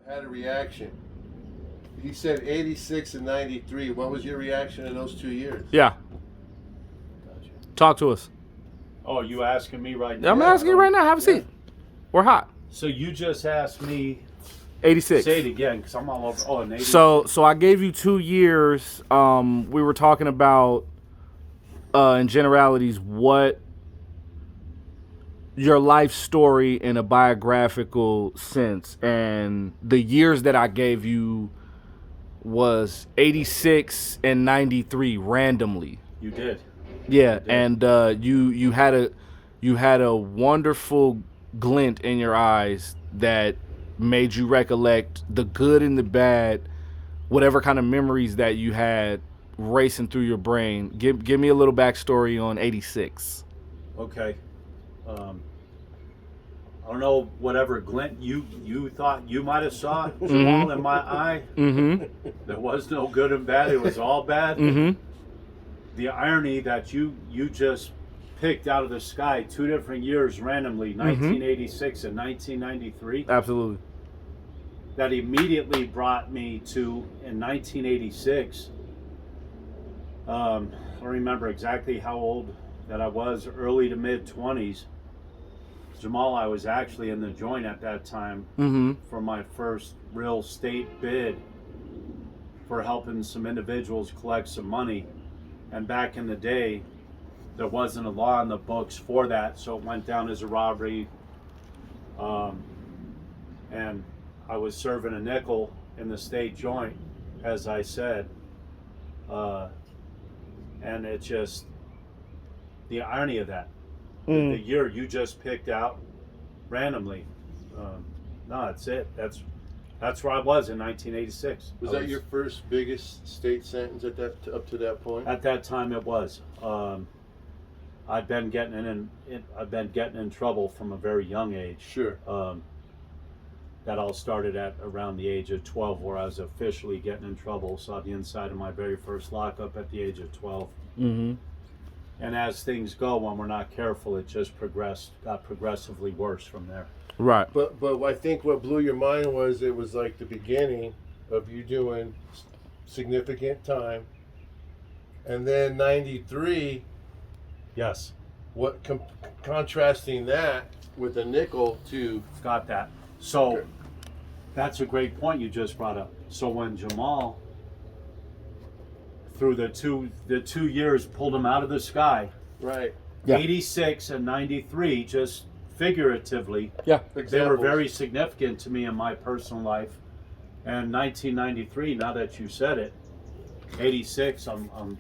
had a reaction. He said 86 and 93. What was your reaction in those 2 years? Yeah. Gotcha. Talk to us. Oh, you asking me right now? I'm asking you right now. Have a seat. We're hot. So you just asked me. 86. Say it again, because I'm all over. Oh, an 86. So I gave you 2 years. We were talking about, in generalities, what your life story in a biographical sense, and the years that I gave you was 86 and 93 randomly. You did. Yeah, and you had a wonderful glint in your eyes that made you recollect the good and the bad, whatever kind of memories that you had racing through your brain. Give me a little backstory on 86. Okay. I don't know whatever glint you thought you might have saw Jamal in my eye. Mm-hmm. There was no good and bad. It was all bad. Mm-hmm. The irony that you just picked out of the sky 2 different years randomly, 1986 and 1993. Absolutely. That immediately brought me to, in 1986, I don't remember exactly how old that I was, early to mid 20s. Jamal, I was actually in the joint at that time for my first real state bid for helping some individuals collect some money. And back in the day, there wasn't a law in the books for that, so it went down as a robbery. And I was serving a nickel in the state joint, as I said. And it's just the irony of that. The year you just picked out randomly. No, that's it. That's where I was in 1986. Was that your first biggest state sentence at that up to that point? At that time, it was. I've been getting in trouble from a very young age. Sure. That all started at around the age of 12, where I was officially getting in trouble. Saw the inside of my very first lockup at the age of 12. Mm-hmm. And as things go, when we're not careful, it just got progressively worse from there. Right. But I think what blew your mind was it was like the beginning of you doing significant time, and then 93. Yes. What contrasting that with a nickel to Got that. So Okay. that's a great point you just brought up. So when Jamal, through the two years, pulled him out of the sky, right. Yeah. 86 and 93, just figuratively, Yeah. they were Examples. very significant to me in my personal life. And 1993, now that you said it, 86, I'm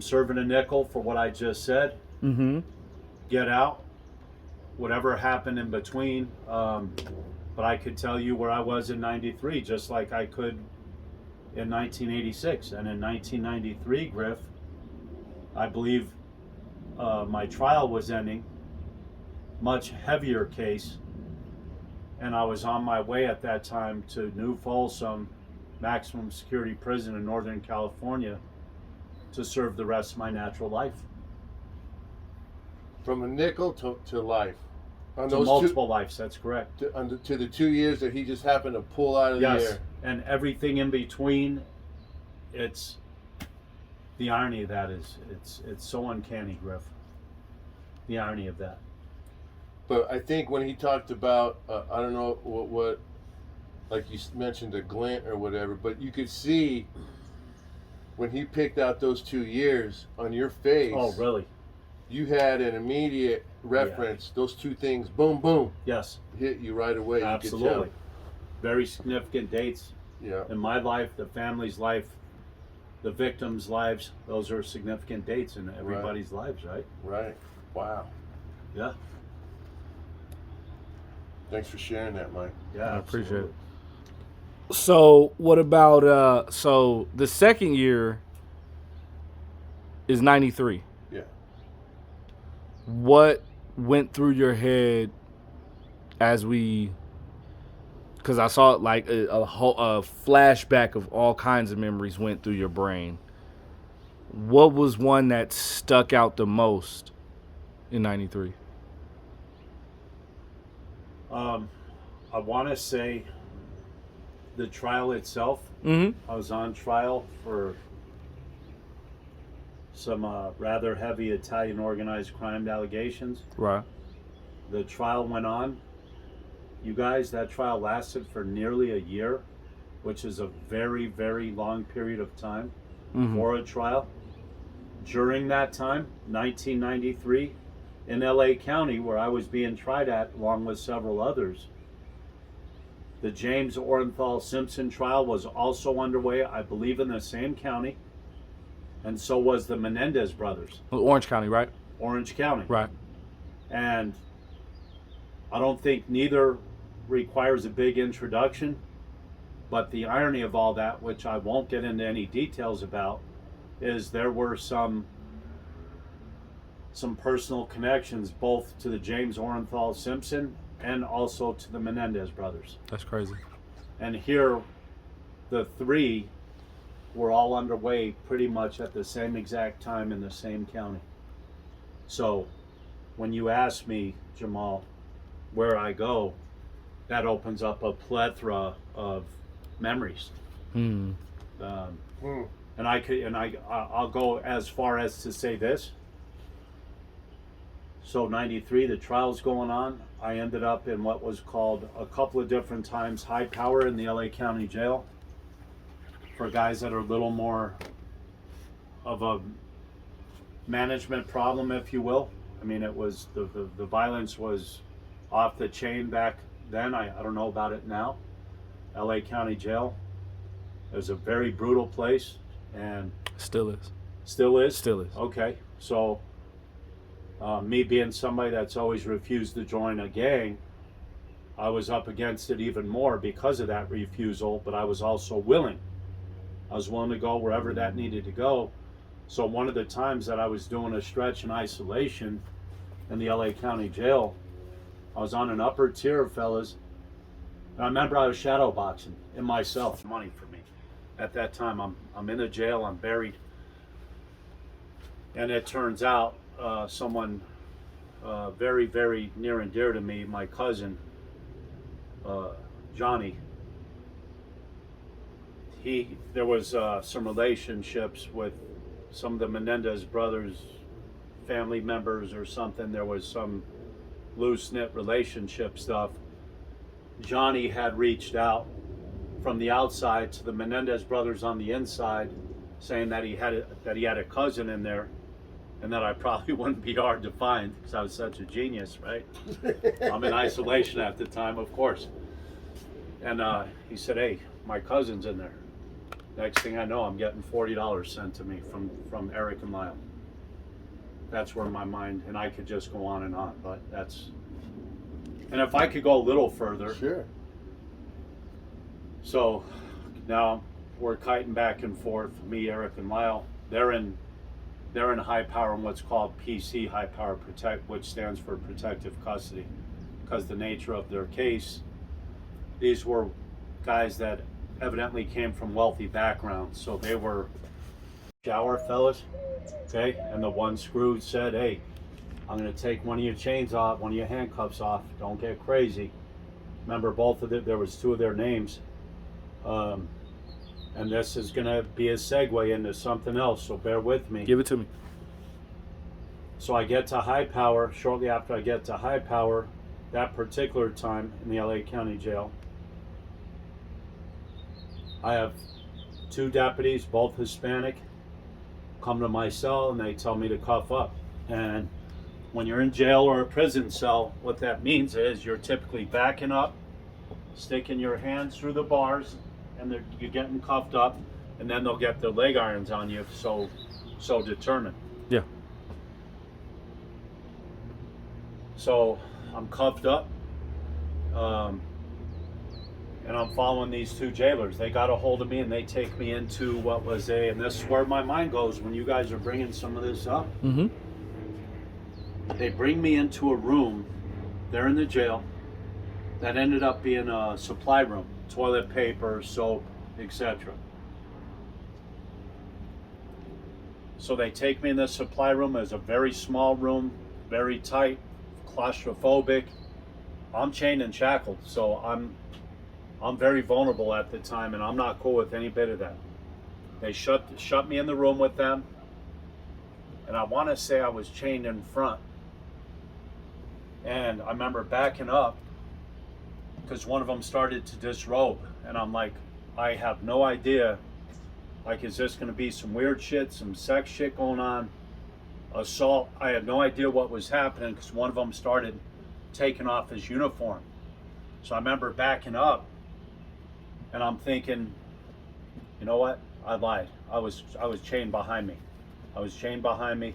serving a nickel for what I just said. Mm-hmm. Get out, whatever happened in between. But I could tell you where I was in 93, just like I could in 1986. And in 1993, Griff, I believe my trial was ending, much heavier case, and I was on my way at that time to New Folsom maximum security prison in Northern California to serve the rest of my natural life. From a nickel to life. On To those multiple lives, that's correct. to the 2 years that he just happened to pull out of the Yes, air. and everything in between. It's the irony of that is it's so uncanny, Griff. The irony of that. But I think when he talked about, I don't know what, like you mentioned a glint or whatever, but you could see when he picked out those 2 years on your face. Oh, really? You had an immediate reference. Those two things, boom, boom, Yes, hit you right away. absolutely. Very significant dates You could tell. in my life, the family's life, the victims' lives. Those are significant dates in everybody's lives, right? Yeah, right. Wow. Yeah. Thanks for sharing that, Mike. Yeah, I appreciate absolutely. it. So what about so the second year is 93. Yeah. What went through your head as we, because I saw like a flashback of all kinds of memories went through your brain. What was one that stuck out the most in 93? I want to say the trial itself. Mm-hmm. I was on trial for some rather heavy Italian organized crime allegations. Right. The trial went on. You guys, that trial lasted for nearly a year, which is a very, very long period of time for a trial. During that time, 1993, in LA County, where I was being tried at, along with several others, the James Orenthal Simpson trial was also underway, I believe in the same county, and so was the Menendez brothers. Orange County, right? Orange County. Right. And I don't think neither requires a big introduction, but the irony of all that, which I won't get into any details about, is there were some personal connections both to the James Orenthal Simpson and also to the Menendez brothers. That's crazy. And here, the three were all underway pretty much at the same exact time in the same county. So when you ask me, Jamal, where I go, that opens up a plethora of memories. And I'll go as far as to say this. So 93, the trial's going on. I ended up in what was called a couple of different times high power in the LA County Jail for guys that are a little more of a management problem, if you will. I mean, it was the violence was off the chain back then. I don't know about it now. LA County Jail is a very brutal place, and Still is. still is. Still is. Okay, so me being somebody that's always refused to join a gang, I was up against it even more because of that refusal, but I was also willing. I was willing to go wherever that needed to go. So one of the times that I was doing a stretch in isolation in the LA County Jail, I was on an upper tier, fellas. And I remember I was shadow boxing in my cell. Money for me. At that time, I'm in the jail, I'm buried. And it turns out someone very, very near and dear to me, my cousin, Johnny, there was some relationships with some of the Menendez brothers, family members or something. There was some loose-knit relationship stuff. Johnny had reached out from the outside to the Menendez brothers on the inside, saying that he had a cousin in there, and that I probably wouldn't be hard to find because I was such a genius, right? I'm in isolation at the time, of course. And he said, "Hey, my cousin's in there." Next thing I know, I'm getting $40 sent to me from Eric and Lyle. That's where my mind, and I could just go on, but that's, and if I could go a little further. Sure. So now we're kiting back and forth, me, Eric, and Lyle. They're in high power in what's called PC, high power protect, which stands for protective custody, because the nature of their case, these were guys that evidently came from wealthy backgrounds, so they were shower fellas, okay? And the one screw said, "Hey, I'm gonna take one of your chains off, one of your handcuffs off. Don't get crazy." Remember, both of them, there was two of their names. And this is gonna be a segue into something else, so bear with me. Give it to me. So I get to high power. Shortly after I get to high power, that particular time in the LA County Jail, I have two deputies, both Hispanic, come to my cell and they tell me to cuff up. And when you're in jail or a prison cell, what that means is you're typically backing up, sticking your hands through the bars, and you're getting cuffed up, and then they'll get their leg irons on you, so determined. Yeah. So I'm cuffed up, and I'm following these two jailers. They got a hold of me and they take me into what was and this is where my mind goes when you guys are bringing some of this up. Mm-hmm. They bring me into a room there in the jail that ended up being a supply room, toilet paper, soap, etc. So they take me in this supply room. It's a very small room, very tight, claustrophobic. I'm chained and shackled, so I'm very vulnerable at the time, and I'm not cool with any bit of that. They shut me in the room with them, and I want to say I was chained in front. And I remember backing up because one of them started to disrobe, and I'm like, I have no idea. Like, is this going to be some weird shit, some sex shit going on, assault? I had no idea what was happening because one of them started taking off his uniform. So I remember backing up, and I'm thinking, you know what? I lied. I was chained behind me. I was chained behind me.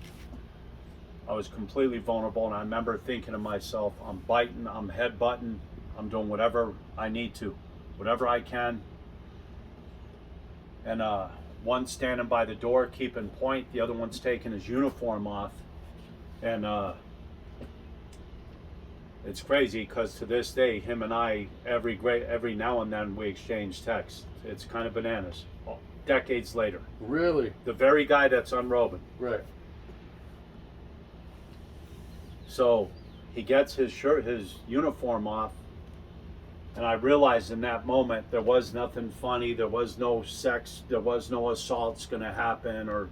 I was completely vulnerable, and I remember thinking to myself, I'm biting, I'm headbutting, I'm doing whatever I need to, whatever I can. And one standing by the door keeping point, the other one's taking his uniform off. And it's crazy because to this day, him and I, every now and then we exchange texts. It's kind of bananas. Decades later. Really? The very guy that's unrobing. Right. So he gets his shirt, his uniform off, and I realized in that moment there was nothing funny, there was no sex, there was no assaults gonna happen or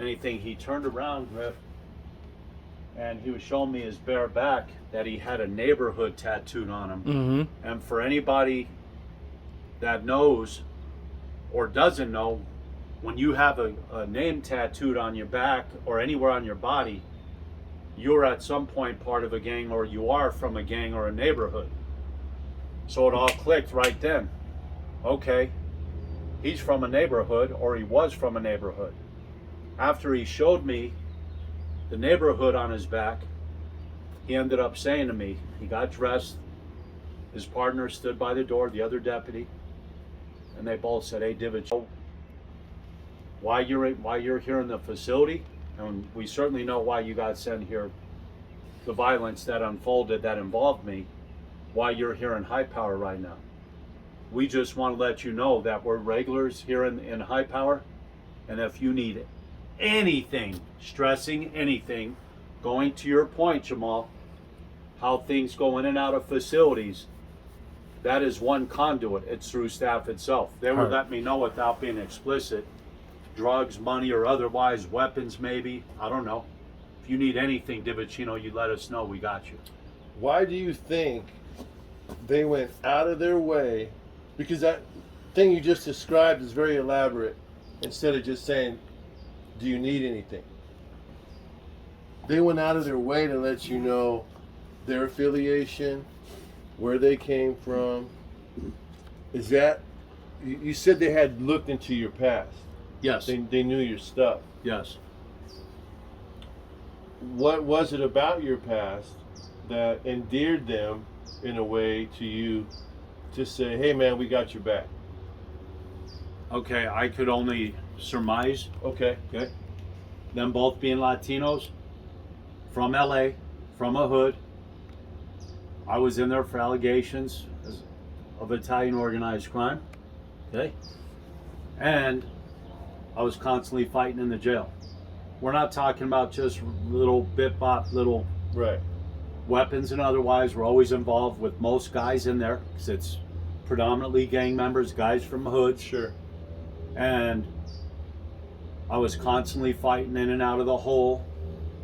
anything. He turned around, Griff, and he was showing me his bare back that he had a neighborhood tattooed on him. Mm-hmm. And for anybody that knows or doesn't know, when you have a name tattooed on your back or anywhere on your body, you're at some point part of a gang, or you are from a gang or a neighborhood. So it all clicked right then. Okay, he's from a neighborhood, or he was from a neighborhood. After he showed me the neighborhood on his back, he ended up saying to me, he got dressed, his partner stood by the door, the other deputy, and they both said, hey, Divich, why you're here in the facility, and we certainly know why you got sent here, the violence that unfolded that involved me, why you're here in High Power right now. We just want to let you know that we're regulars here in High Power, and if you need anything, stressing anything, going to your point, Jamal, how things go in and out of facilities, that is one conduit. It's through staff itself. They would let me know without being explicit. Drugs, money, or otherwise, weapons maybe, I don't know. If you need anything, Divicino, you let us know, we got you. Why do you think they went out of their way? Because that thing you just described is very elaborate. Instead of just saying, do you need anything? They went out of their way to let you know their affiliation, where they came from. Is that, you said they had looked into your past. Yes. They knew your stuff. Yes. What was it about your past that endeared them in a way to you to say, hey man, we got your back? Okay, I could only surmise. Okay. Okay. Them both being Latinos, from LA, from a hood. I was in there for allegations of Italian organized crime. Okay. And I was constantly fighting in the jail. We're not talking about just little bit bop, little Right. weapons and otherwise. We're always involved with most guys in there because it's predominantly gang members, guys from hoods. Sure. And I was constantly fighting in and out of the hole.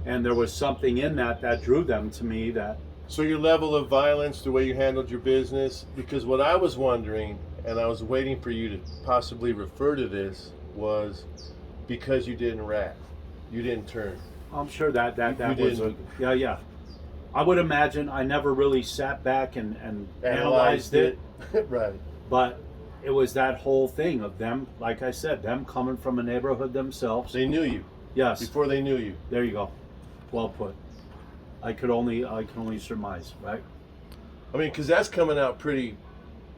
And there was something in that drew them to me. That So your level of violence, the way you handled your business, because what I was wondering, and I was waiting for you to possibly refer to this, was because you didn't rat, you didn't turn. I'm sure that You was didn't. yeah. I would imagine I never really sat back and analyzed it, Right. but it was that whole thing of them, like I said, them coming from a neighborhood themselves. They knew you Yes, before they knew you. there you go. Well put. I can only surmise, right? I mean, because that's coming out pretty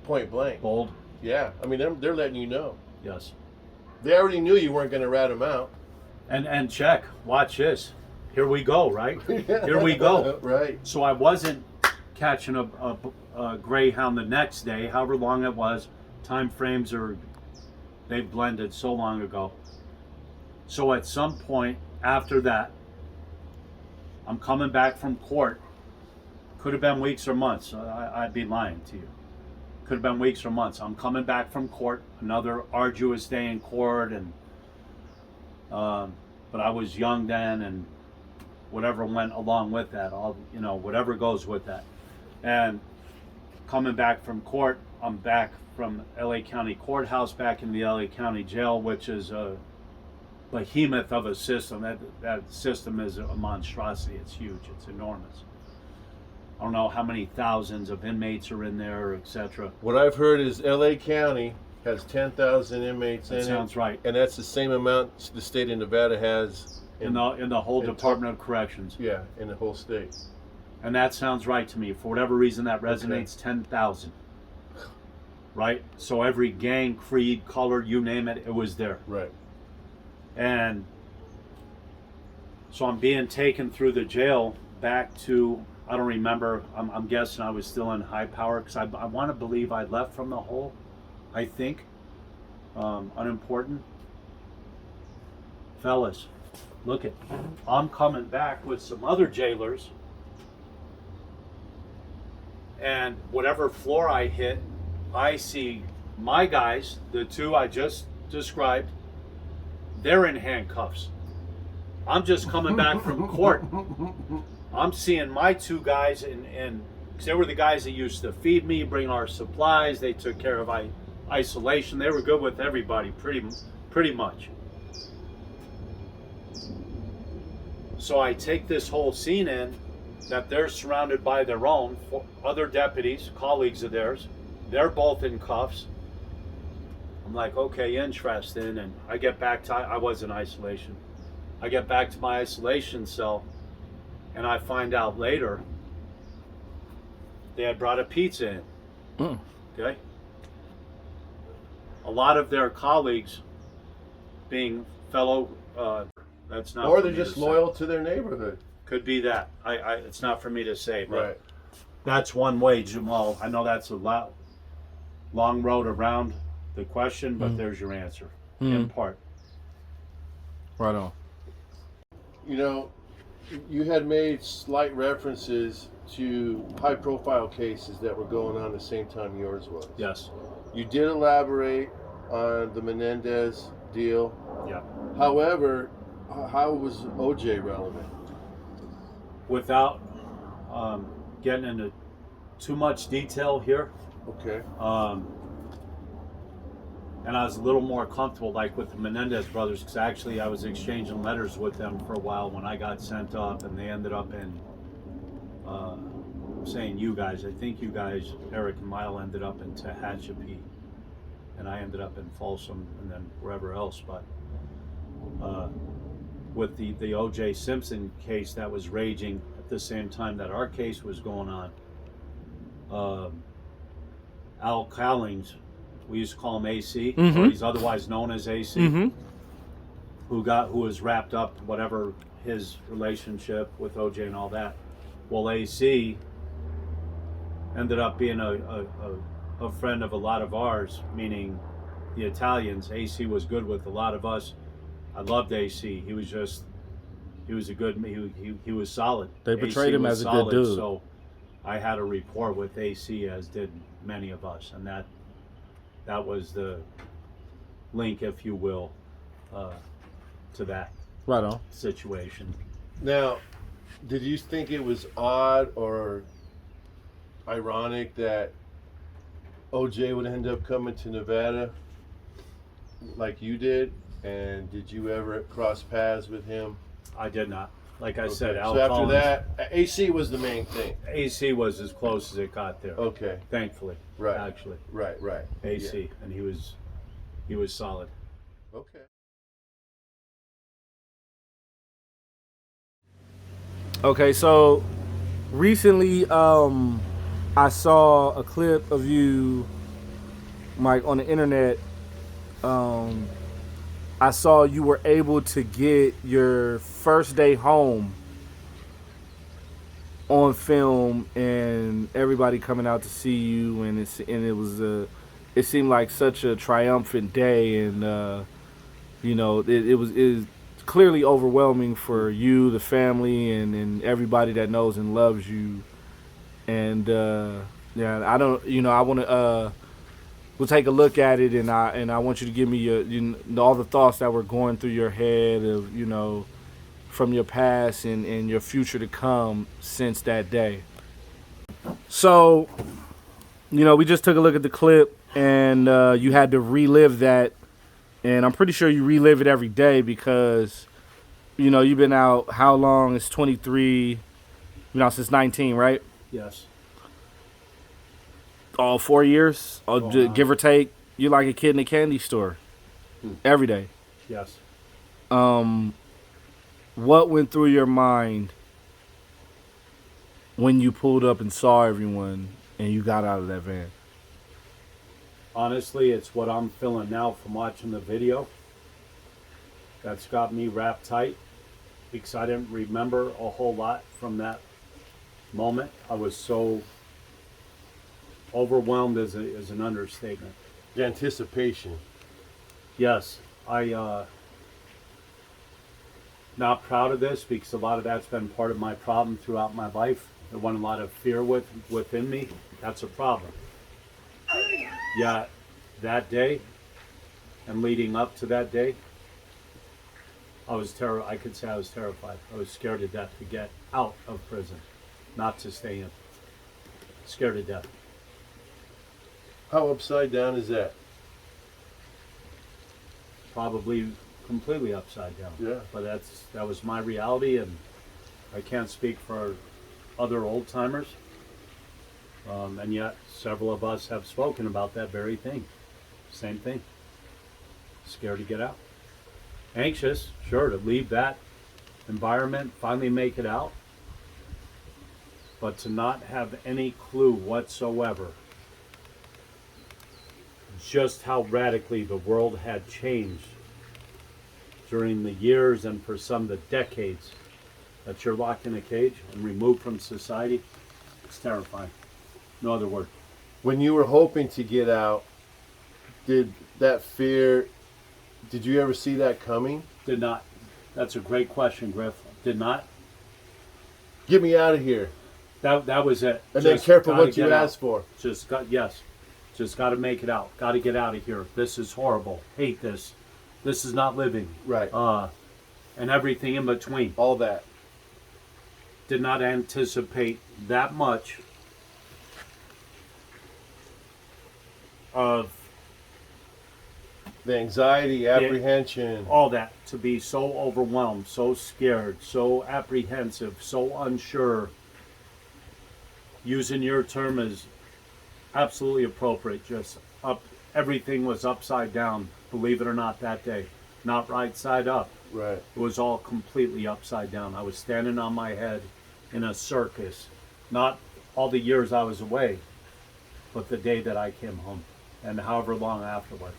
point blank. Bold. Yeah. I mean, they're letting you know. Yes. They already knew you weren't going to rat them out. And check. Watch this. Here we go, right? Here we go. Right. So I wasn't catching a Greyhound the next day, however long it was. Time frames they blended so long ago. So at some point after that, I'm coming back from court. Could have been weeks or months. I'd be lying to you. Could have been weeks or months. I'm coming back from court, another arduous day in court, and but I was young then, and whatever went along with that, whatever goes with that. And coming back from court, I'm back from LA County Courthouse back in the LA County Jail, which is a behemoth of a system. That system is a monstrosity. It's huge. It's enormous. I don't know how many thousands of inmates are in there, etc. What I've heard is LA County has 10,000 inmates in it. That sounds right. And that's the same amount the state of Nevada has In the whole Department of Corrections. Yeah, in the whole state. And that sounds right to me. For whatever reason, that resonates. 10,000. Right? So every gang, creed, color, you name it, it was there. Right. And so I'm being taken through the jail back to, I don't remember, I'm guessing I was still in high power, because I want to believe I left from the hole, I think. Unimportant. Fellas, look it. I'm coming back with some other jailers, and whatever floor I hit, I see my guys, the two I just described, they're in handcuffs. I'm just coming back from court. I'm seeing my two guys, and they were the guys that used to feed me, bring our supplies. They took care of isolation. They were good with everybody, pretty much. So I take this whole scene in, that they're surrounded by their own other deputies, colleagues of theirs. They're both in cuffs. I'm like, okay, interesting. And I get back to, I was in isolation. I get back to my isolation cell, and I find out later they had brought a pizza in. Okay? A lot of their colleagues being fellow, that's not. Or they're just loyal to their neighborhood. Could be that. It's not for me to say, but Right. that's one way, Jamal. I know that's a long road around the question, but there's your answer, in part. Right on. You know, you had made slight references to high-profile cases that were going on the same time yours was. Yes. You did elaborate on the Menendez deal. Yeah. However, how was OJ relevant? Without getting into too much detail here, Okay. and I was a little more comfortable, like with the Menendez brothers, because actually I was exchanging letters with them for a while when I got sent up, and they ended up in saying you guys. I think you guys, Eric and Mile, ended up in Tehachapi, and I ended up in Folsom, and then wherever else. But with the O.J. Simpson case that was raging at the same time that our case was going on, Al Cowlings, we used to call him AC, or he's otherwise known as AC, who was wrapped up, whatever his relationship with OJ and all that. Well, AC ended up being a friend of a lot of ours, meaning the Italians. AC was good with a lot of us. I loved AC. He was a good, he was solid. They portrayed him as a solid, good dude. So I had a rapport with AC, as did many of us, and that was the link, if you will, to that Right on. situation. Now, did you think it was odd or ironic that OJ would end up coming to Nevada like you did? And did you ever cross paths with him? I did not. Like I said, Okay. Al So after Collins, that, AC was the main thing. AC was as close as it got there. Okay. Thankfully. Right. Actually. Right. AC. Yeah. And he was solid. Okay. Okay, so recently I saw a clip of you, Mike, on the internet. I saw you were able to get your first day home on film, and everybody coming out to see you, and it seemed like such a triumphant day, and it was clearly overwhelming for you, the family, and everybody that knows and loves you. And Yeah, I don't. I want to. We'll take a look at it, and I want you to give me all the thoughts that were going through your head of from your past and your future to come since that day. So, we just took a look at the clip, and you had to relive that, and I'm pretty sure you relive it every day because, you've been out how long? It's 23, since 19, right? Yes. All 4 years, give or take. You're like a kid in a candy store every day. Yes. What went through your mind when you pulled up and saw everyone and you got out of that van? Honestly, it's what I'm feeling now from watching the video. That's got me wrapped tight because I didn't remember a whole lot from that moment. I was so overwhelmed is an understatement. The anticipation. Yes, not proud of this because a lot of that's been part of my problem throughout my life. There wasn't a lot of fear within me. That's a problem. Yeah, that day and leading up to that day, I could say I was terrified. I was scared to death to get out of prison, not to stay in. Scared to death. How upside down is that? Probably completely upside down. Yeah. But that was my reality, and I can't speak for other old timers. And yet, several of us have spoken about that very thing. Same thing. Scared to get out. Anxious, sure, to leave that environment, finally make it out. But to not have any clue whatsoever just how radically the world had changed during the years and for some of the decades that you're locked in a cage and removed from society, it's terrifying. No other word. When you were hoping to get out, did that fear, did you ever see that coming? Did not. That's a great question, Griff. Did not. Get me out of here. That was it. And then careful gotta what you get out. ask for. Just got to make it out. Got to get out of here. This is horrible. Hate this. This is not living. Right. And everything in between. All that. Did not anticipate that much of The anxiety, apprehension. all that, to be so overwhelmed, so scared, so apprehensive, so unsure. Using your term is absolutely appropriate. Just everything was upside down, believe it or not, that day. Not right side up. Right. It was all completely upside down. I was standing on my head in a circus. Not all the years I was away, but the day that I came home, and however long afterwards.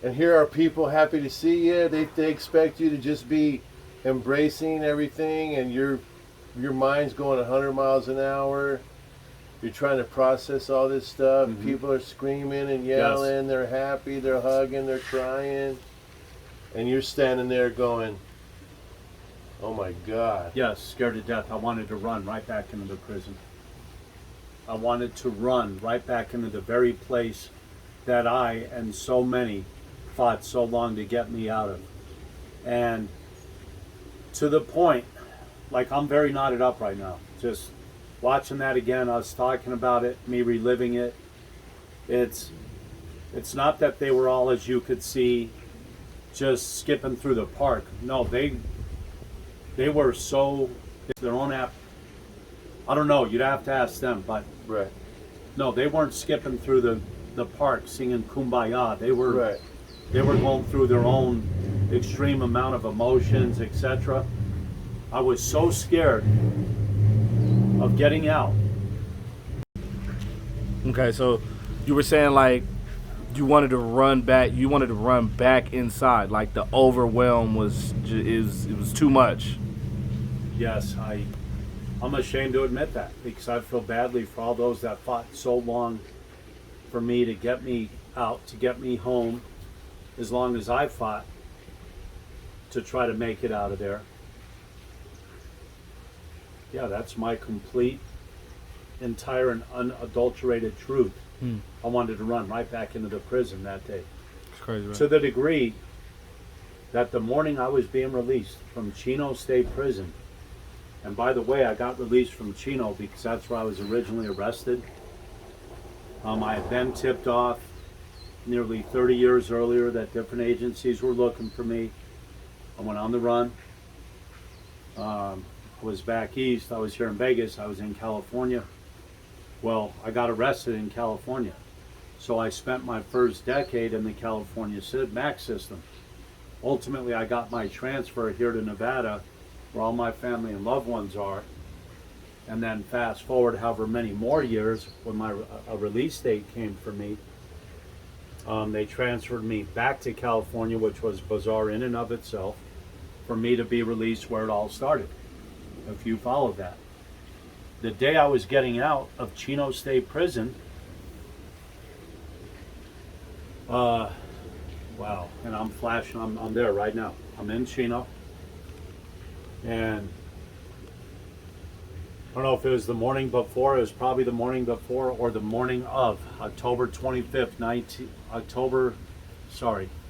And here are people happy to see you. They expect you to just be embracing everything, and your mind's going 100 miles an hour. You're trying to process all this stuff. Mm-hmm. People are screaming and yelling. Yes. They're happy. They're hugging. They're crying. And you're standing there going, oh my God. Yes, scared to death. I wanted to run right back into the prison. I wanted to run right back into the very place that I and so many fought so long to get me out of. And to the point, like, I'm very knotted up right now. Just watching that again, us talking about it, me reliving it. It's not that they were all, as you could see, just skipping through the park. No, they were so their own app. I don't know, you'd have to ask them, but Right. no, they weren't skipping through the park singing Kumbaya. They were Right. They were going through their own extreme amount of emotions, etc. I was so scared of getting out. Okay, so you were saying like you wanted to run back. You wanted to run back inside. Like the overwhelm was it was too much. Yes, I'm ashamed to admit that because I feel badly for all those that fought so long for me to get me out, to get me home, as long as I fought to try to make it out of there. Yeah, that's my complete entire and unadulterated truth, I wanted to run right back into the prison that day. It's crazy, right? To the degree that the morning I was being released from Chino State Prison, and by the way, I got released from Chino because that's where I was originally arrested. I had been tipped off nearly 30 years earlier that different agencies were looking for me. I went on the run. I was back east. I was here in Vegas. I was in California. Well, I got arrested in California. So I spent my first decade in the California max system. Ultimately, I got my transfer here to Nevada, where all my family and loved ones are. And then fast forward however many more years, when a release date came for me, they transferred me back to California, which was bizarre in and of itself, for me to be released where it all started, if you followed that. The day I was getting out of Chino State Prison, wow, and I'm flashing, I'm there right now. I'm in Chino, and I don't know if it was the morning before, it was probably the morning before or the morning of October 25th,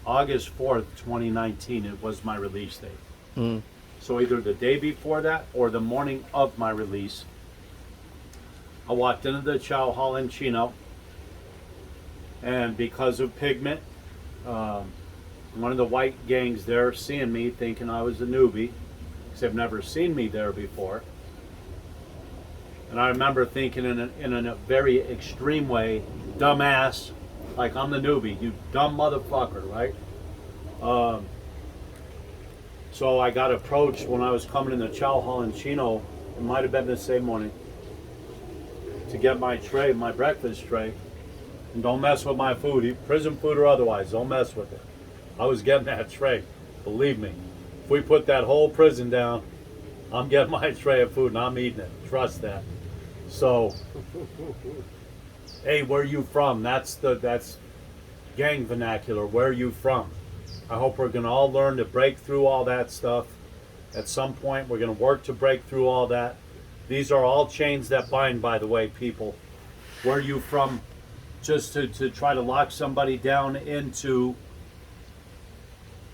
August 4th, 2019, it was my release date. So either the day before that or the morning of my release, I walked into the chow hall in Chino, and because of pigment, one of the white gangs there seeing me, thinking I was a newbie, because they've never seen me there before. And I remember thinking in a very extreme way, dumbass, like I'm the newbie, you dumb motherfucker, right? So I got approached when I was coming in the chow hall in Chino, it might have been the same morning, to get my tray, my breakfast tray. And don't mess with my food, prison food or otherwise, don't mess with it. I was getting that tray, believe me. If we put that whole prison down, I'm getting my tray of food and I'm eating it, trust that. So, hey, where are you from? That's gang vernacular, where are you from? I hope we're gonna all learn to break through all that stuff. At some point, we're gonna work to break through all that. These are all chains that bind, by the way, people. Where are you from? Just to try to lock somebody down into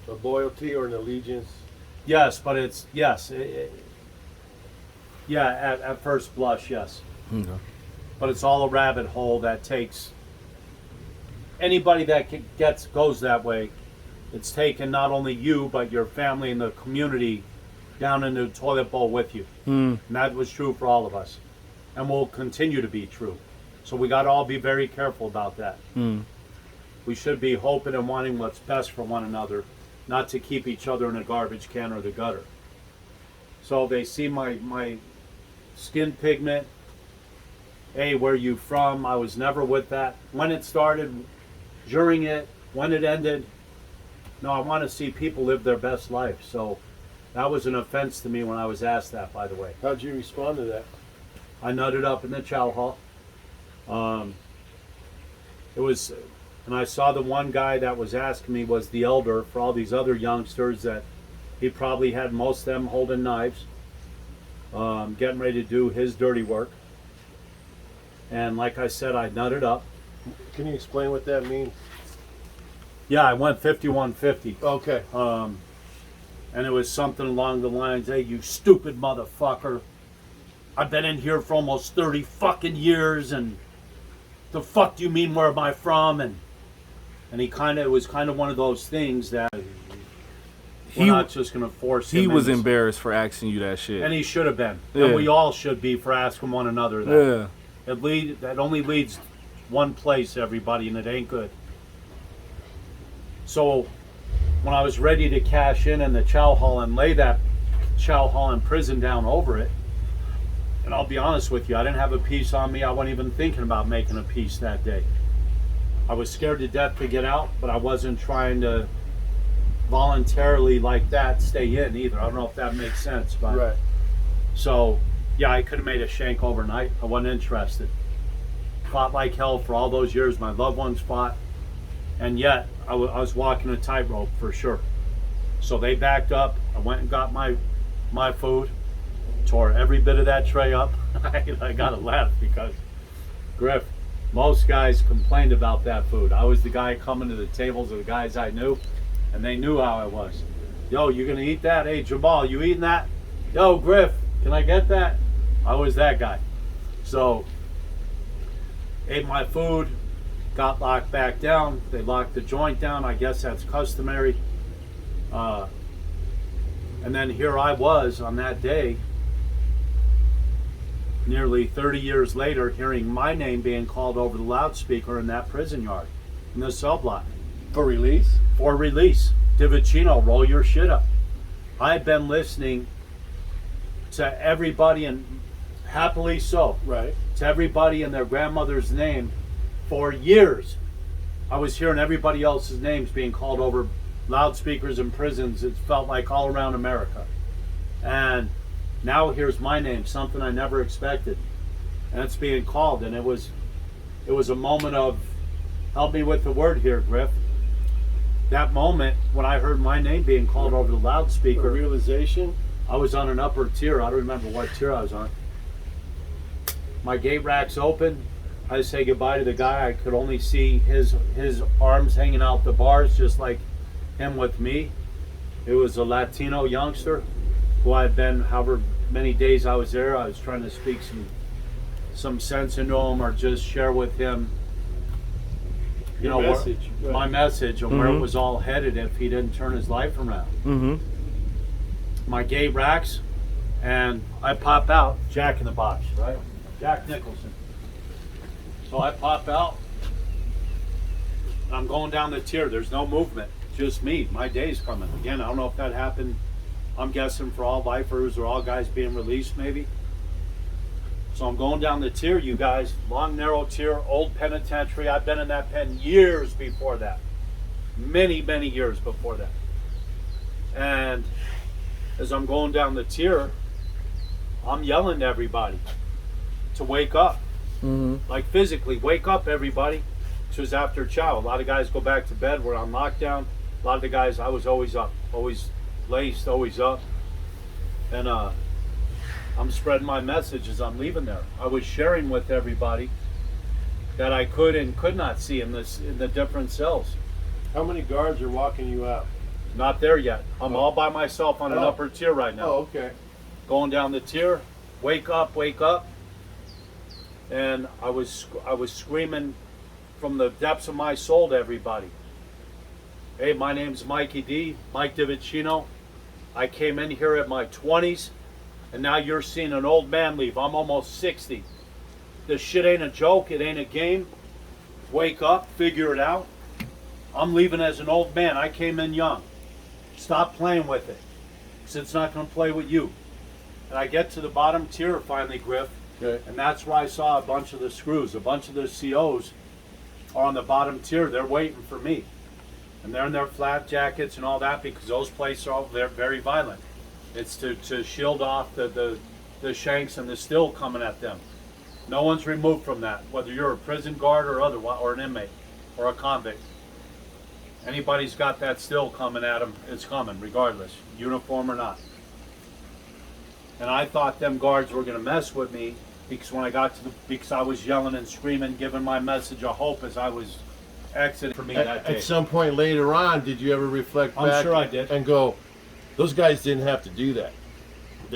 A loyalty or an allegiance. yes, but it's yes. Yeah, at first blush, yes. Okay. But it's all a rabbit hole that takes anybody that goes that way. It's taken not only you but your family and the community down into the toilet bowl with you. And that was true for all of us, and will continue to be true. So we got to all be very careful about that. We should be hoping and wanting what's best for one another, not to keep each other in a garbage can or the gutter. So they see my skin pigment. Hey, where you from? I was never with that. When it started, during it, when it ended. No, I want to see people live their best life. So that was an offense to me when I was asked that, by the way. How'd you respond to that? I nutted up in the chow hall. It was, and I saw the one guy that was asking me was the elder for all these other youngsters that he probably had most of them holding knives, getting ready to do his dirty work. And like I said, I nutted up. Can you explain what that means? Yeah, I went 5150. Okay. And it was something along the lines, hey, you stupid motherfucker. I've been in here for almost 30 fucking years, and the fuck do you mean, where am I from? And it was kind of one of those things that we're not just going to force him. He was embarrassed for asking you that shit. And he should have been. Yeah. And we all should be for asking one another that. Yeah. That only leads one place, everybody, and it ain't good. So when I was ready to cash in the chow hall and lay that chow hall in prison down over it, and I'll be honest with you, I didn't have a piece on me. I wasn't even thinking about making a piece that day. I was scared to death to get out, but I wasn't trying to voluntarily like that stay in either. I don't know if that makes sense, but Right. So yeah, I could have made a shank overnight. I wasn't interested. Fought like hell for all those years. My loved ones fought, and yet I was walking a tightrope for sure. So they backed up. I went and got my food, tore every bit of that tray up. I gotta laugh because, Griff, most guys complained about that food. I was the guy coming to the tables of the guys I knew, and they knew how I was. Yo, you gonna eat that? Hey, Jamal, you eating that? Yo, Griff, can I get that? I was that guy. So, ate my food, got locked back down. They locked the joint down. I guess that's customary. And then here I was on that day, nearly 30 years later, hearing my name being called over the loudspeaker in that prison yard, in the cell block. For release? For release. DiVicino, roll your shit up. I've been listening to everybody, and happily so, Right. to everybody in their grandmother's name for years. I was hearing everybody else's names being called over loudspeakers in prisons. It felt like all around America. And now here's my name, something I never expected. And it's being called, and it was a moment of, help me with the word here, Griff. That moment when I heard my name being called over the loudspeaker, For realization? I was on an upper tier. I don't remember what tier I was on. My gate rack's open. I say goodbye to the guy. I could only see his arms hanging out the bars, just like him with me. It was a Latino youngster who I had been, however many days I was there, I was trying to speak some sense into him, or just share with him, you Your know, message, right. my message and where it was all headed if he didn't turn his life around. Mm-hmm. My gate racks, and I pop out, Jack in the Box, right? Jack Nicholson. So I pop out, and I'm going down the tier. There's no movement, just me. My day's coming. Again, I don't know if that happened, I'm guessing for all lifers or all guys being released maybe. So I'm going down the tier, you guys. Long, narrow tier, old penitentiary. I've been in that pen years before that. Many, many years before that. And as I'm going down the tier, I'm yelling to everybody to wake up. Mm-hmm. Like physically, wake up everybody. This was after chow. A lot of guys go back to bed. We're on lockdown. A lot of the guys, I was always up, always laced, always up. And I'm spreading my message as I'm leaving there. I was sharing with everybody that I could and could not see in the different cells. How many guards are walking you out? Not there yet. I'm all by myself on an upper tier right now. Oh, okay. Going down the tier, wake up, wake up. And I was screaming from the depths of my soul to everybody. Hey, my name's Mikey D, Mike DiVicino. I came in here at my 20s, and now you're seeing an old man leave. I'm almost 60. This shit ain't a joke, it ain't a game. Wake up, figure it out. I'm leaving as an old man. I came in young. Stop playing with it, because it's not going to play with you. And I get to the bottom tier finally, Griff, Okay. and that's where I saw a bunch of the screws. A bunch of the COs are on the bottom tier. They're waiting for me. And they're in their flat jackets and all that, because those places are they're very violent. It's to shield off the shanks and the steel coming at them. No one's removed from that, whether you're a prison guard or otherwise, or an inmate or a convict. Anybody's got that still coming at them, it's coming regardless, uniform or not. And I thought them guards were going to mess with me, because when I got to because I was yelling and screaming, giving my message of hope as I was exiting for me that day. At some point later on, did you ever reflect I'm back sure I did. and go, those guys didn't have to do that?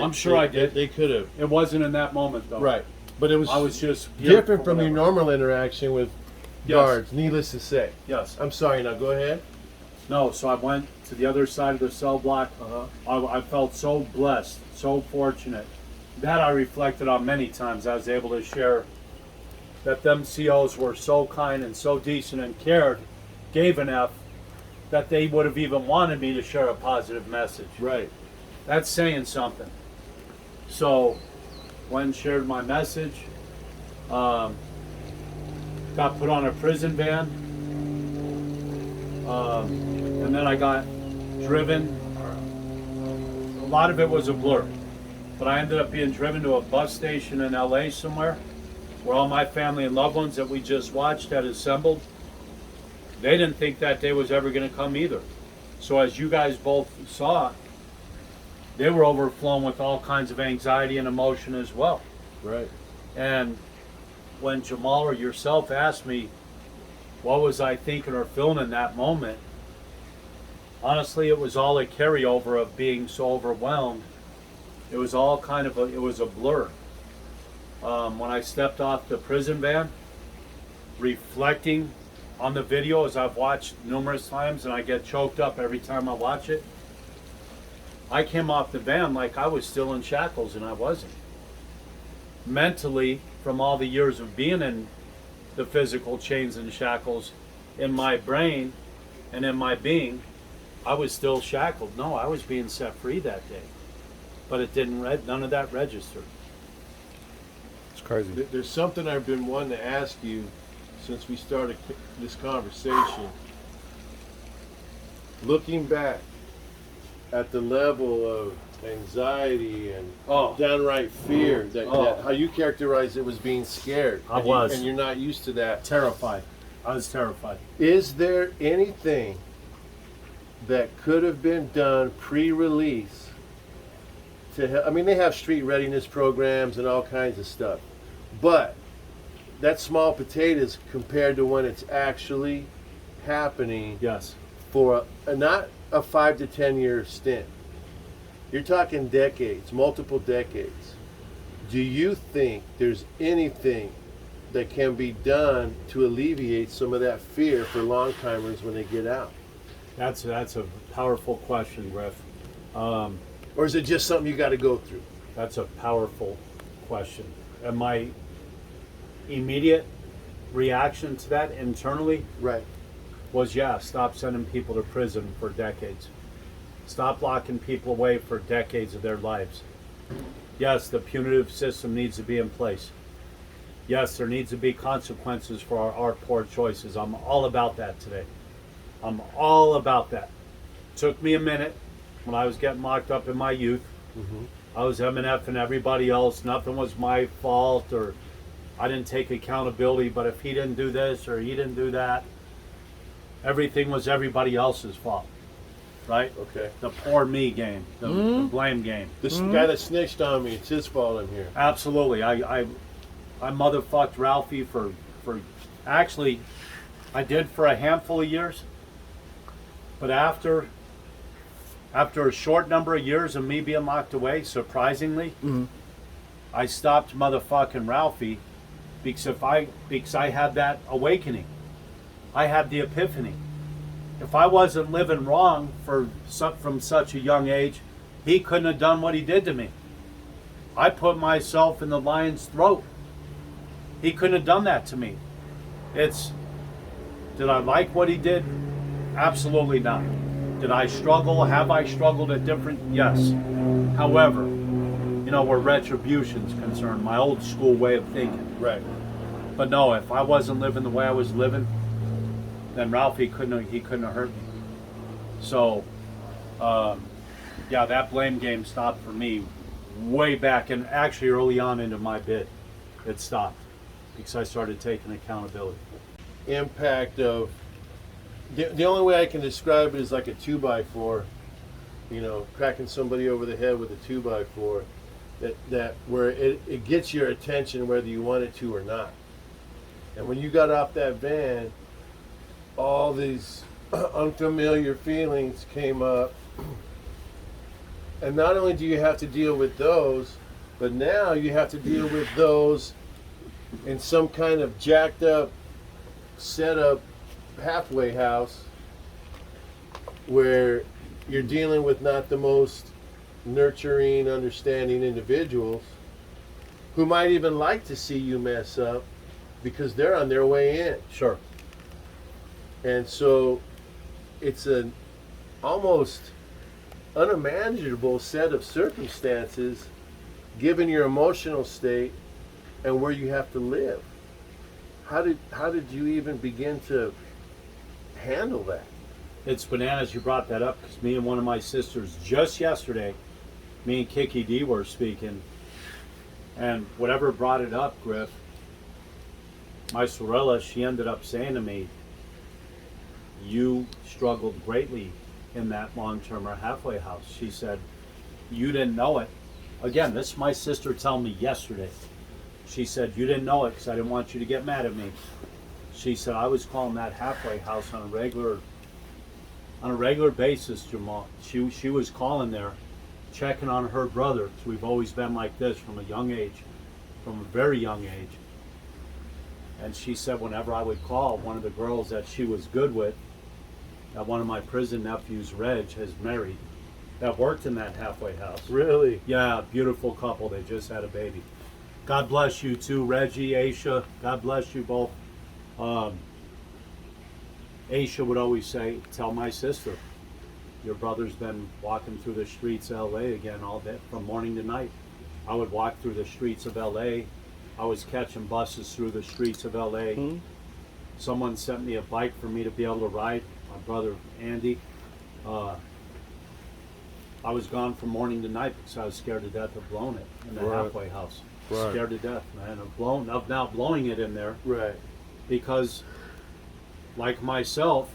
I'm sure I did. They could have. It wasn't in that moment though. Right. But it was, I was just different from your normal interaction with guards, needless to say. Yes. I'm sorry, now go ahead. No, so I went to the other side of the cell block. I felt so blessed, so fortunate. That I reflected on many times. I was able to share that them COs were so kind and so decent and cared, gave an F, that they would have even wanted me to share a positive message. Right. That's saying something. So, when shared my message, got put on a prison van, and then I got driven. A lot of it was a blur, but I ended up being driven to a bus station in LA somewhere, where all my family and loved ones that we just watched had assembled. They didn't think that day was ever going to come either. So as you guys both saw, they were overflowing with all kinds of anxiety and emotion as well. Right. And when Jamal or yourself asked me, what was I thinking or feeling in that moment? Honestly, it was all a carryover of being so overwhelmed. It was all kind of it was a blur. When I stepped off the prison van, reflecting on the video as I've watched numerous times, and I get choked up every time I watch it, I came off the van like I was still in shackles, and I wasn't. Mentally, from all the years of being in the physical chains and shackles, in my brain and in my being, I was still shackled. No, I was being set free that day. But it didn't, none of that registered. It's crazy. There's something I've been wanting to ask you since we started this conversation. Looking back at the level of anxiety and downright fear, that how you characterize it was being scared. I was. And you're not used to that. Terrified. I was terrified. Is there anything that could have been done pre-release to help? I mean, they have street readiness programs and all kinds of stuff, but that's small potatoes compared to when it's actually happening. Yes. For not a 5 to 10 year stint. You're talking decades, multiple decades. Do you think there's anything that can be done to alleviate some of that fear for long timers when they get out? That's a powerful question, Griff. Or is it just something you got to go through? That's a powerful question. And my immediate reaction to that internally Right. was, yeah, stop sending people to prison for decades. Stop locking people away for decades of their lives. Yes, the punitive system needs to be in place. Yes, there needs to be consequences for our poor choices. I'm all about that today. I'm all about that. Took me a minute when I was getting locked up in my youth. Mm-hmm. I was MNF-ing everybody else. Nothing was my fault, or I didn't take accountability, but if he didn't do this or he didn't do that, everything was everybody else's fault, right? Okay. The poor me game, the blame game. This guy that snitched on me, it's his fault I'm here. Absolutely. I motherfucked Ralphie for actually, I did for a handful of years, but after a short number of years of me being locked away, surprisingly, I stopped motherfucking Ralphie because I had that awakening. I had the epiphany. If I wasn't living wrong from such a young age, he couldn't have done what he did to me. I put myself in the lion's throat. He couldn't have done that to me. Did I like what he did? Absolutely not. Did I struggle? Have I struggled at different? Yes. However, where retribution's concerned, my old school way of thinking. Right. But no, if I wasn't living the way I was living, then Ralphie couldn't have hurt me. So, yeah, that blame game stopped for me way back, and actually early on into my bid, it stopped because I started taking accountability. Impact of the only way I can describe it is like a 2x4, cracking somebody over the head with a 2x4, that where it gets your attention whether you want it to or not. And when you got off that van, all these unfamiliar feelings came up. And not only do you have to deal with those, but now you have to deal with those in some kind of jacked up, set up halfway house where you're dealing with not the most nurturing, understanding individuals who might even like to see you mess up because they're on their way in. Sure. And so it's an almost unimaginable set of circumstances given your emotional state and where you have to live. How did you even begin to handle that? It's bananas you brought that up, because me and one of my sisters just yesterday, me and Kiki D were speaking, and whatever brought it up, Griff, my Sorella, she ended up saying to me, you struggled greatly in that long-term or halfway house. She said, you didn't know it. Again, this is my sister telling me yesterday. She said, you didn't know it because I didn't want you to get mad at me. She said, I was calling that halfway house on a regular basis, Jamal. She was calling there, checking on her brother. So we've always been like this from a young age, from a very young age. And she said whenever I would call, one of the girls that she was good with, that one of my prison nephews, Reg, has married, that worked in that halfway house. Really? Yeah, beautiful couple. They just had a baby. God bless you too, Reggie, Aisha. God bless you both. Aisha would always say, tell my sister, your brother's been walking through the streets of LA again all day, from morning to night. I would walk through the streets of LA. I was catching buses through the streets of LA. Mm-hmm. Someone sent me a bike for me to be able to ride, my brother Andy. I was gone from morning to night because I was scared to death of blowing it in the Right. halfway house. Right. Scared to death, man, of now blowing it in there, Right. because like myself,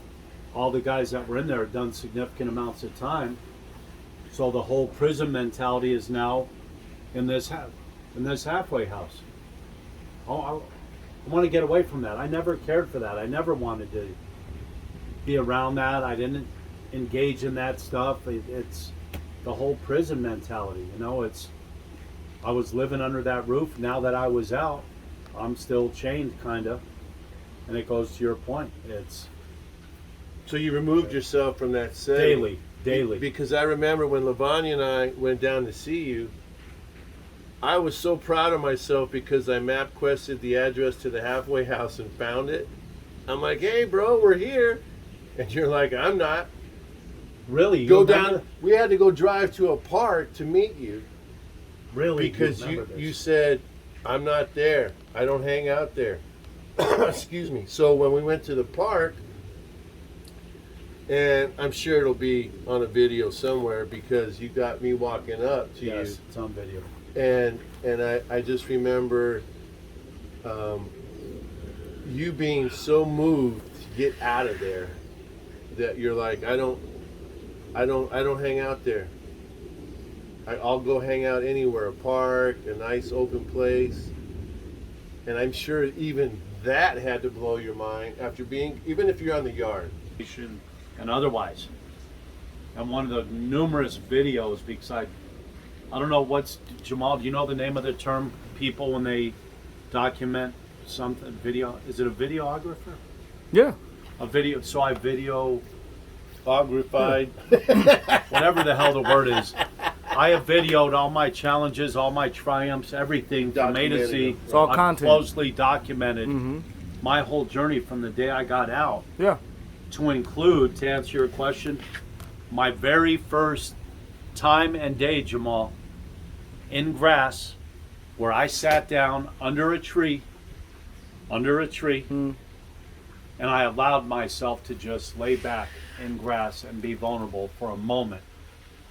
all the guys that were in there had done significant amounts of time. So the whole prison mentality is now in this halfway house. Oh, I want to get away from that. I never cared for that. I never wanted to be around that. I didn't engage in that stuff. It's the whole prison mentality, you know. I was living under that roof. Now that I was out, I'm still chained, kind of. And it goes to your point. It's So you removed yourself from that setting. daily. Because I remember when Lavanya and I went down to see you, I was so proud of myself because I map quested the address to the halfway house and found it. I'm like, hey, bro, we're here. And you're like, I'm not. Really? Go down. We had to go drive to a park to meet you Really? because remember this. you said, I'm not there. I don't hang out there. Excuse me. So when we went to the park, and I'm sure it'll be on a video somewhere because you got me walking up to Yes, you. it's on video. And I just remember you being so moved to get out of there that you're like, I don't hang out there. I'll go hang out anywhere, a park, a nice open place. And I'm sure even that had to blow your mind after being, even if you're on the yard. And otherwise. And one of the numerous videos, because I don't know Jamal, do you know the name of the term, people when they document something, video, is it a videographer? Yeah. A video, so I video, Ogrified. whatever the hell the word is. I have videoed all my challenges, all my triumphs, everything from A to Z. Documented. It's all I've content. closely documented Mm-hmm. my whole journey from the day I got out, Yeah. to include, to answer your question, my very first time and day, Jamal, in grass, where I sat down under a tree, Mm. and I allowed myself to just lay back in grass and be vulnerable for a moment.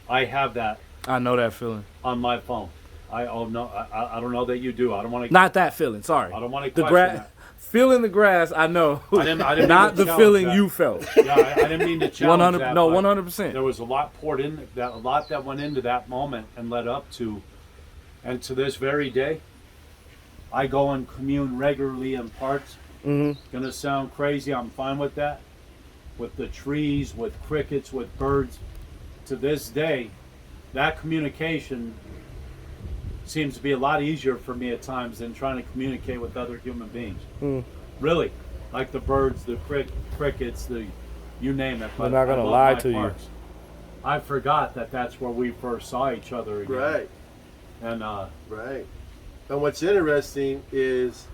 I have that I know that feeling. on my phone. I don't know that you do. I don't want to. Not that feeling. Sorry. I don't want to The question grass. that. Feeling the grass. I know. I didn't Not mean to the challenge feeling that. you felt. Yeah, I didn't mean to challenge 100. that. No, but 100%. There was a lot poured in that, a lot that went into that moment and led up to, and to this very day, I go and commune regularly in parks. Mm-hmm. Gonna sound crazy. I'm fine with that. With the trees, with crickets, with birds. To this day, that communication seems to be a lot easier for me at times than trying to communicate with other human beings. Mm. Really, like the birds, the crickets, you name it. I'm not gonna I love lie my to you. parks. I forgot that that's where we first saw each other again. Right. And Right. And what's interesting is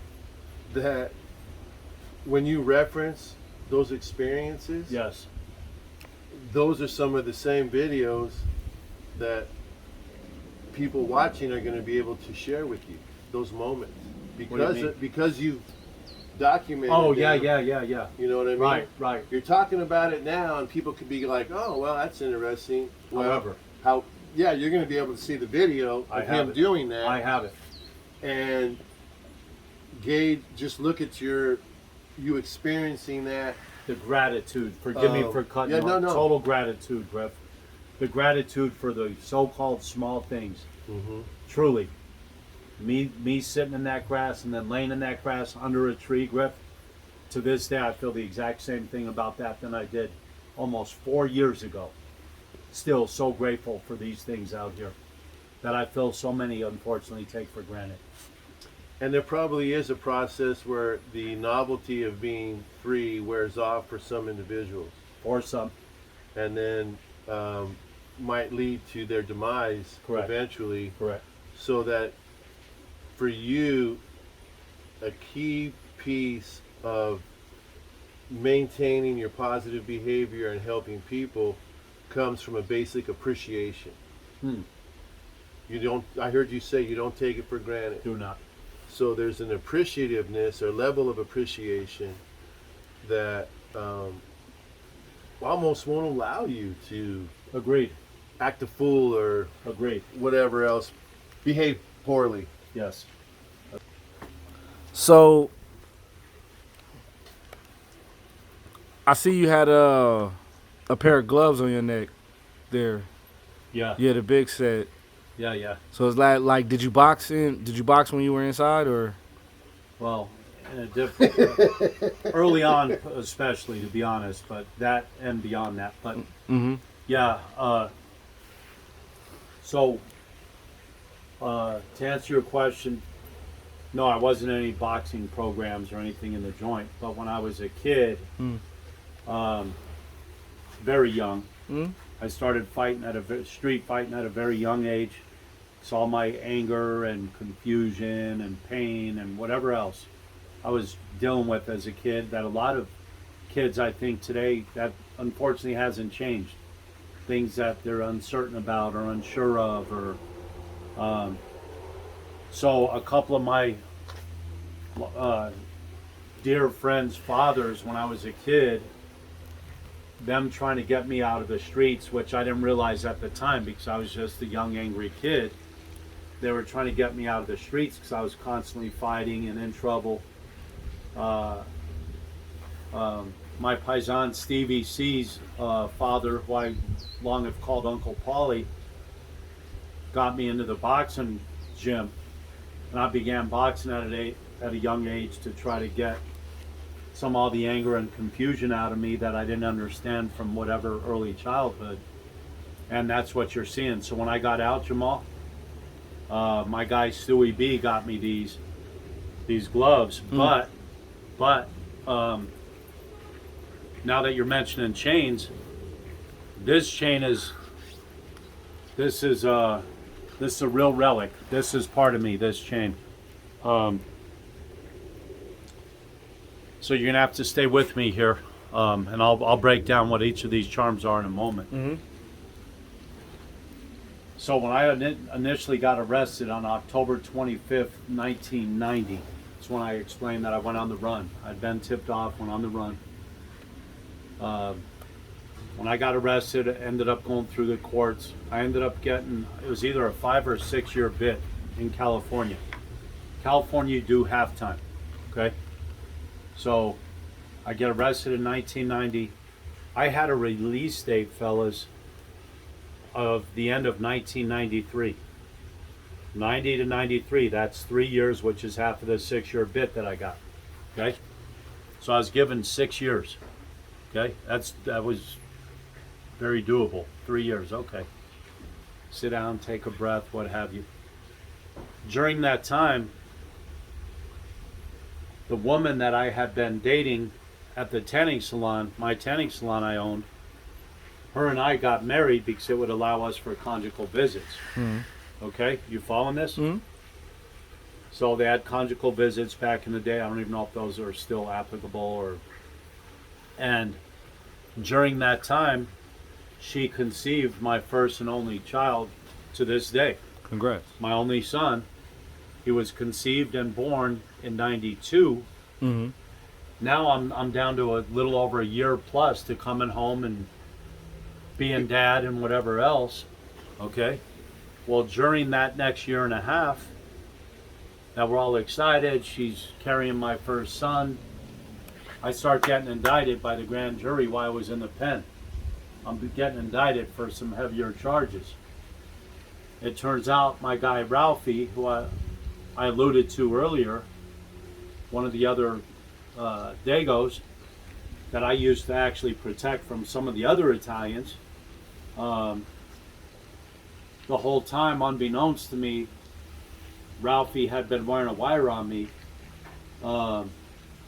that when you reference those experiences, yes, those are some of the same videos that people watching are going to be able to share with you, those moments. What do you mean? Because you've documented oh them, yeah. You know what I mean? Right. You're talking about it now and people could be like, oh, well, that's interesting. Well, However, you're going to be able to see the video I of have him it. doing that. I have it. And gauge, just look at you experiencing that. The gratitude. Forgive me for cutting. yeah, you off. no. Total gratitude, Griff. the gratitude for the so-called small things. Mm-hmm. Truly, me sitting in that grass and then laying in that grass under a tree, Griff. To this day, I feel the exact same thing about that than I did almost 4 years ago. Still so grateful for these things out here that I feel so many unfortunately take for granted. And there probably is a process where the novelty of being free wears off for some individuals, Or some. and then might lead to their demise. Correct. Eventually. Correct. So that for you, a key piece of maintaining your positive behavior and helping people comes from a basic appreciation. You don't, I heard you say you don't take it for granted. Do not. So there's an appreciativeness or level of appreciation that almost won't allow you to Agreed. act a fool or Agreed. whatever else, behave poorly. Yes. So I see you had a pair of gloves on your neck there. Yeah. Yeah, the big set. Yeah. So it's like did you box when you were inside, or? Well, in a different, early on, especially, to be honest, but that and beyond that. But Mm-hmm. yeah. So to answer your question, no, I wasn't in any boxing programs or anything in the joint. But when I was a kid, very young, I started fighting street fighting at a very young age. Saw my anger and confusion and pain and whatever else I was dealing with as a kid that a lot of kids, I think today, that unfortunately hasn't changed. Things that they're uncertain about or unsure of, or so a couple of my dear friends' fathers, when I was a kid, them trying to get me out of the streets, which I didn't realize at the time because I was just a young, angry kid. They were trying to get me out of the streets because I was constantly fighting and in trouble. My paisan Stevie C's father, who I long have called Uncle Paulie, got me into the boxing gym, and I began boxing at a young age to try to get all the anger and confusion out of me that I didn't understand from whatever early childhood. And that's what you're seeing. So when I got out, Jamal, my guy Stewie B got me these gloves. But now that you're mentioning chains, this chain is a real relic. This is part of me, this chain. So you're gonna have to stay with me here, and I'll break down what each of these charms are in a moment. Mm-hmm. So when I initially got arrested on October 25th, 1990, that's when I explained that I went on the run. I'd been tipped off, went on the run. When I got arrested, I ended up going through the courts. I ended up getting, it was either a 5 or 6 year bit in California. California, you do half-time, okay? So I get arrested in 1990. I had a release date, fellas, of the end of 1993. 90 to 93, that's 3 years, which is half of the 6 year bit that I got, okay? So I was given 6 years, okay? That was very doable, 3 years, okay. Sit down, take a breath, what have you. During that time, the woman that I had been dating at the tanning salon, my tanning salon I owned, her and I got married because it would allow us for conjugal visits. Mm-hmm. Okay, you following this? Mm-hmm. So they had conjugal visits back in the day. I don't even know if those are still applicable. And during that time, she conceived my first and only child to this day. Congrats. My only son. He was conceived and born in 92. Mm-hmm. Now I'm down to a little over a year plus to coming home and being dad and whatever else. Okay. Well, during that next year and a half, now we're all excited. She's carrying my first son. I start getting indicted by the grand jury while I was in the pen. I'm getting indicted for some heavier charges. It turns out my guy Ralphie, who I alluded to earlier, one of the other Dagos that I used to actually protect from some of the other Italians, the whole time, unbeknownst to me, Ralphie had been wearing a wire on me for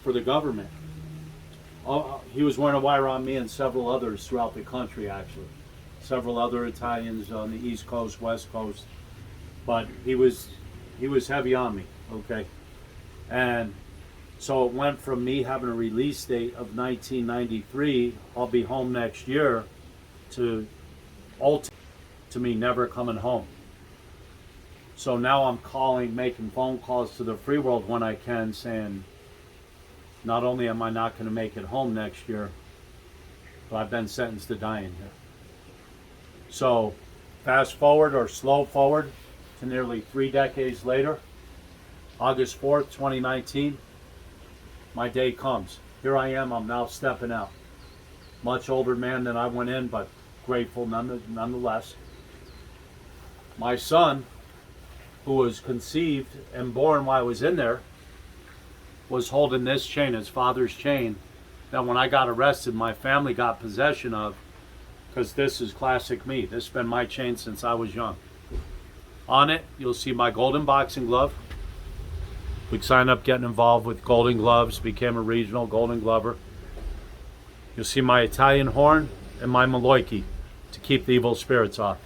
the government. He was wearing a wire on me and several others throughout the country, actually. Several other Italians on the East Coast, West Coast. But he was heavy on me, okay? And so it went from me having a release date of 1993, I'll be home next year, to me never coming home. So now I'm calling, making phone calls to the free world when I can, saying, not only am I not going to make it home next year, but I've been sentenced to die in here. So fast forward or slow forward to nearly 3 decades later, August 4th, 2019, my day comes. Here I am, I'm now stepping out. Much older man than I went in, but grateful nonetheless. My son, who was conceived and born while I was in there, was holding this chain, his father's chain, that when I got arrested, my family got possession of, because this is classic me. This has been my chain since I was young. On it, you'll see my golden boxing glove. We signed up getting involved with Golden Gloves, became a regional Golden Glover. You'll see my Italian horn and my Maloiki to keep the evil spirits off.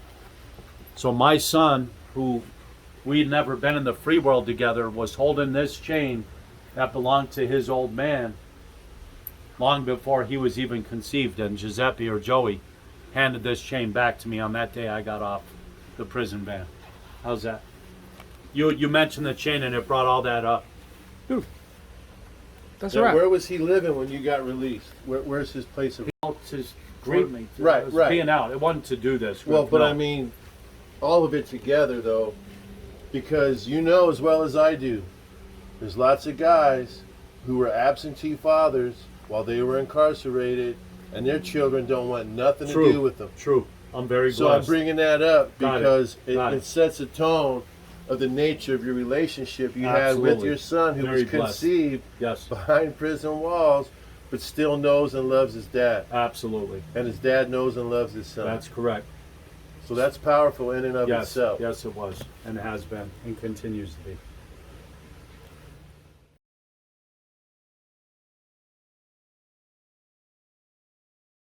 So my son, who we'd never been in the free world together, was holding this chain that belonged to his old man long before he was even conceived, and Giuseppe or Joey handed this chain back to me on that day I got off the prison van. How's that? You mentioned the chain and it brought all that up. Dude, that's Now, right. where was he living when you got released? Where's his place of? His dream, Right, right. being out. It wasn't to do this. Well, but no. I mean, all of it together though, because you know as well as I do, there's lots of guys who were absentee fathers while they were incarcerated, and their children don't want nothing to do with them. True. I'm very blessed. So I'm bringing that up because Got it it. sets a tone of the nature of your relationship you had Absolutely. with your son, who Very was blessed. conceived Yes. behind prison walls, but still knows and loves his dad. Absolutely. And his dad knows and loves his son. That's correct. So that's powerful in and of Yes. itself. Yes, it was, and it has been, and continues to be.